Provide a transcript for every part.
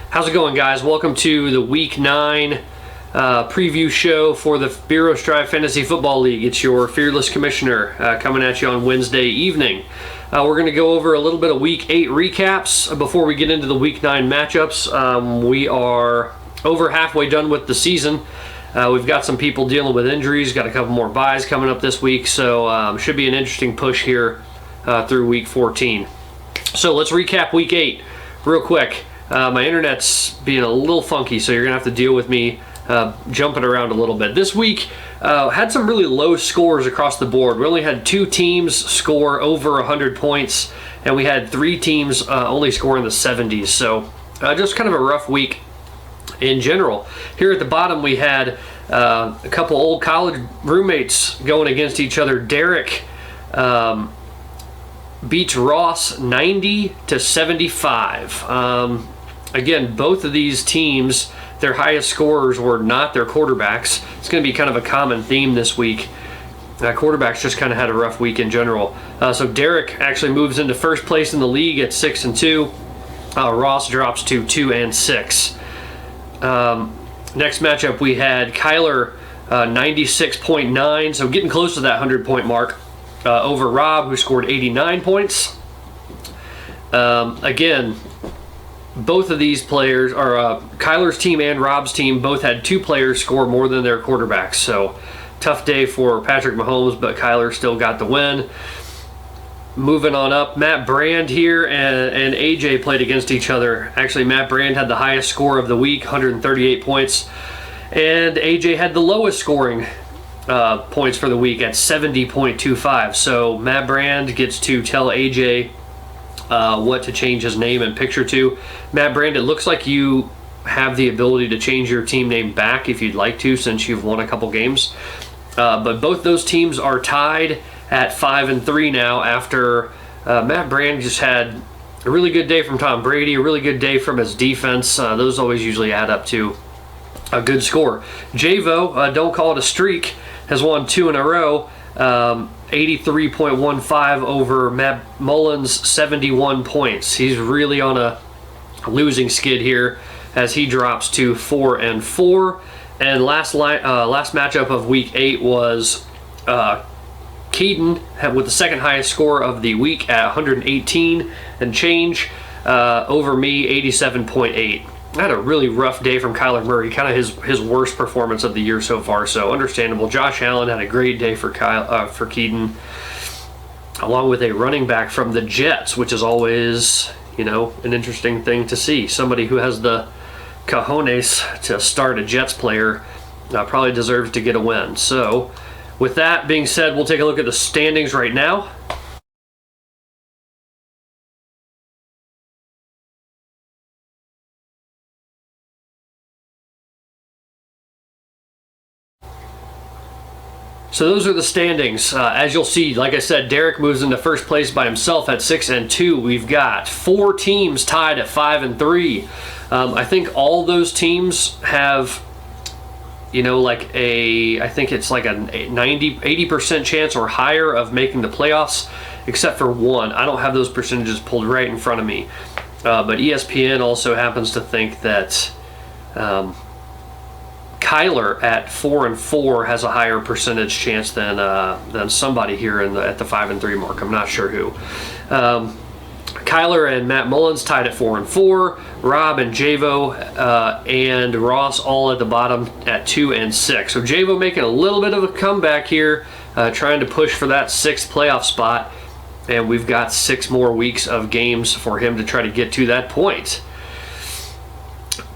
How's it going, guys? Welcome to the Week 9 preview show for the Beeros Drive Fantasy Football League. It's your fearless commissioner coming at you on Wednesday evening. We're going to go over a little bit of Week 8 recaps before we get into the Week 9 matchups. We are over halfway done with the season. We've got some people dealing with injuries, got a couple more buys coming up this week, so should be an interesting push here through Week 14. So let's recap Week 8 real quick. My internet's being a little funky, so you're going to have to deal with me jumping around a little bit. This week had some really low scores across the board. We only had 2 teams score over 100 points, and we had 3 teams only score in the 70s. So just kind of a rough week in general. Here at the bottom, we had a couple old college roommates going against each other. Derek beats Ross 90-75. Again, both of these teams, their highest scorers were not their quarterbacks. It's going to be kind of a common theme this week. Quarterbacks just kind of had a rough week in general. So Derek actually moves into first place in the league at 6-2. Ross drops to 2-6. Next matchup, we had Kyler 96.9, so getting close to that 100-point mark over Rob, who scored 89 points. Again, both of these players, or Kyler's team and Rob's team, both had 2 players score more than their quarterbacks. So tough day for Patrick Mahomes, but Kyler still got the win. Moving on up, Matt Brand here and AJ played against each other. Actually, Matt Brand had the highest score of the week, 138 points. And AJ had the lowest scoring points for the week at 70.25. So Matt Brand gets to tell AJ what to change his name and picture to. Matt Brand, it looks like you have the ability to change your team name back if you'd like to, since you've won a couple games. But both those teams are tied at 5-3 now after Matt Brand just had a really good day from Tom Brady, a really good day from his defense. Those always usually add up to a good score. JAVO, don't call it a streak, has won 2 in a row. 83.15 over Matt Mullens, 71 points. He's really on a losing skid here as he drops to 4-4. And last matchup of Week 8 was Keaton with the second highest score of the week at 118 and change over me, 87.8. I had a really rough day from Kyler Murray, kind of his worst performance of the year so far, so understandable. Josh Allen had a great day for Keaton, along with a running back from the Jets, which is always, an interesting thing to see. Somebody who has the cojones to start a Jets player probably deserves to get a win. So with that being said, we'll take a look at the standings right now. So those are the standings. As you'll see, like I said, Derek moves into first place by himself at 6-2. We've got 4 teams tied at 5-3. I think all those teams have, I think it's like a 80% chance or higher of making the playoffs, except for one. I don't have those percentages pulled right in front of me. But ESPN also happens to think that Kyler at 4-4 has a higher percentage chance than somebody here at the 5-3 mark. I'm not sure who. Kyler and Matt Mullens tied at 4-4. Rob and JAVO and Ross all at the bottom at 2-6. So JAVO making a little bit of a comeback here, trying to push for that 6th playoff spot. And we've got 6 more weeks of games for him to try to get to that point.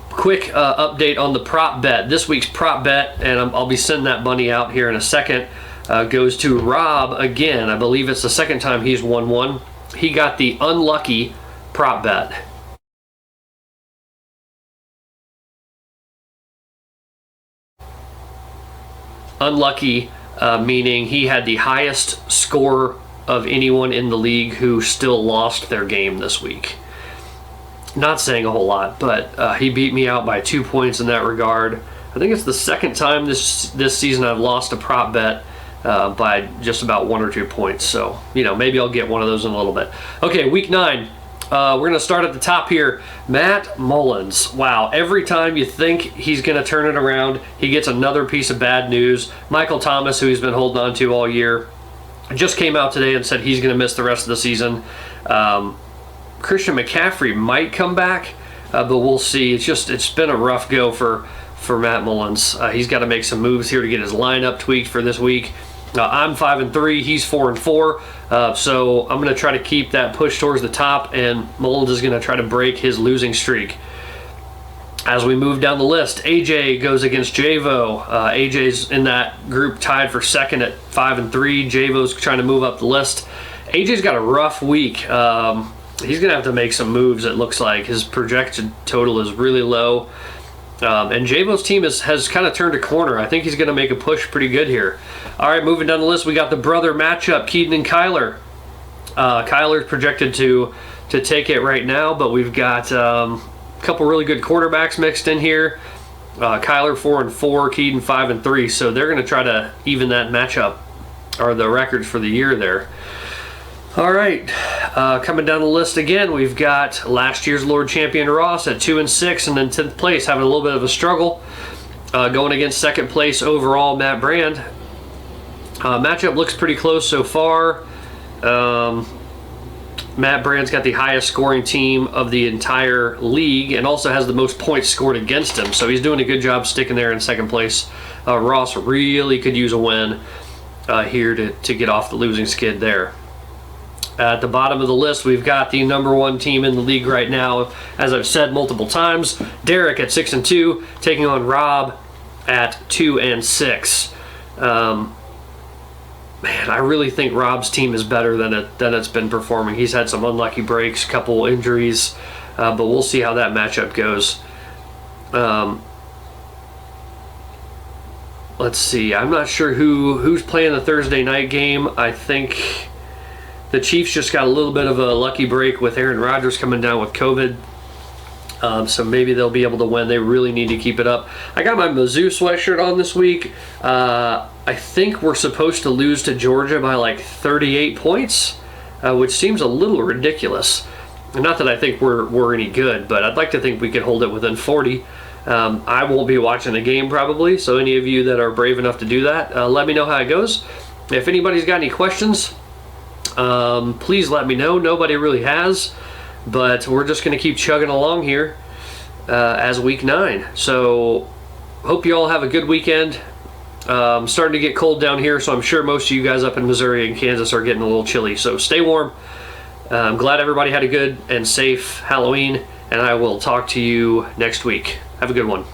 Quick update on the prop bet. This week's prop bet, and I'll be sending that money out here in a second, goes to Rob again. I believe it's the second time he's won one. He got the unlucky prop bet. Unlucky meaning he had the highest score of anyone in the league who still lost their game this week. Not saying a whole lot, but he beat me out by 2 points in that regard. I think it's the second time this season I've lost a prop bet by just about 1 or 2 points. So, maybe I'll get one of those in a little bit. Okay, week 9. We're going to start at the top here. Matt Mullens. Wow, every time you think he's going to turn it around, he gets another piece of bad news. Michael Thomas, who he's been holding on to all year, just came out today and said he's going to miss the rest of the season. Christian McCaffrey might come back, but we'll see. It's been a rough go for Matt Mullens. He's got to make some moves here to get his lineup tweaked for this week. I'm 5-3. He's 4-4. So I'm going to try to keep that push towards the top, and Mullens is going to try to break his losing streak. As we move down the list, AJ goes against Javo. AJ's in that group tied for second at 5-3. Javo's trying to move up the list. AJ's got a rough week. He's going to have to make some moves, it looks like. His projected total is really low. And Javo's team has kind of turned a corner. I think he's going to make a push pretty good here. All right, moving down the list, we got the brother matchup, Keaton and Kyler. Kyler's projected to take it right now, but we've got a couple really good quarterbacks mixed in here. Kyler 4-4, Keaton 5-3. So they're going to try to even that matchup, or the records for the year there. All right, coming down the list again, we've got last year's Lord Champion Ross at 2-6, and then 10th place, having a little bit of a struggle. Going against second place overall, Matt Brand. Matchup looks pretty close so far. Matt Brand's got the highest scoring team of the entire league and also has the most points scored against him, so he's doing a good job sticking there in second place. Ross really could use a win here to get off the losing skid there. At the bottom of the list, we've got the number one team in the league right now, as I've said multiple times. Derek at 6-2, taking on Rob at 2-6. Man, I really think Rob's team is better than it's been performing. He's had some unlucky breaks, couple injuries, but we'll see how that matchup goes. Let's see. I'm not sure who's playing the Thursday night game. I think the Chiefs just got a little bit of a lucky break with Aaron Rodgers coming down with COVID. So maybe they'll be able to win. They really need to keep it up. I got my Mizzou sweatshirt on this week. I think we're supposed to lose to Georgia by like 38 points, which seems a little ridiculous. Not that I think we're any good, but I'd like to think we could hold it within 40. I won't be watching the game probably, so any of you that are brave enough to do that, let me know how it goes. If anybody's got any questions, please let me know. Nobody really has, but we're just going to keep chugging along here as week 9. So hope you all have a good weekend. Starting to get cold down here, so I'm sure most of you guys up in Missouri and Kansas are getting a little chilly, so stay warm. I'm glad everybody had a good and safe Halloween, and I will talk to you next week. Have a good one.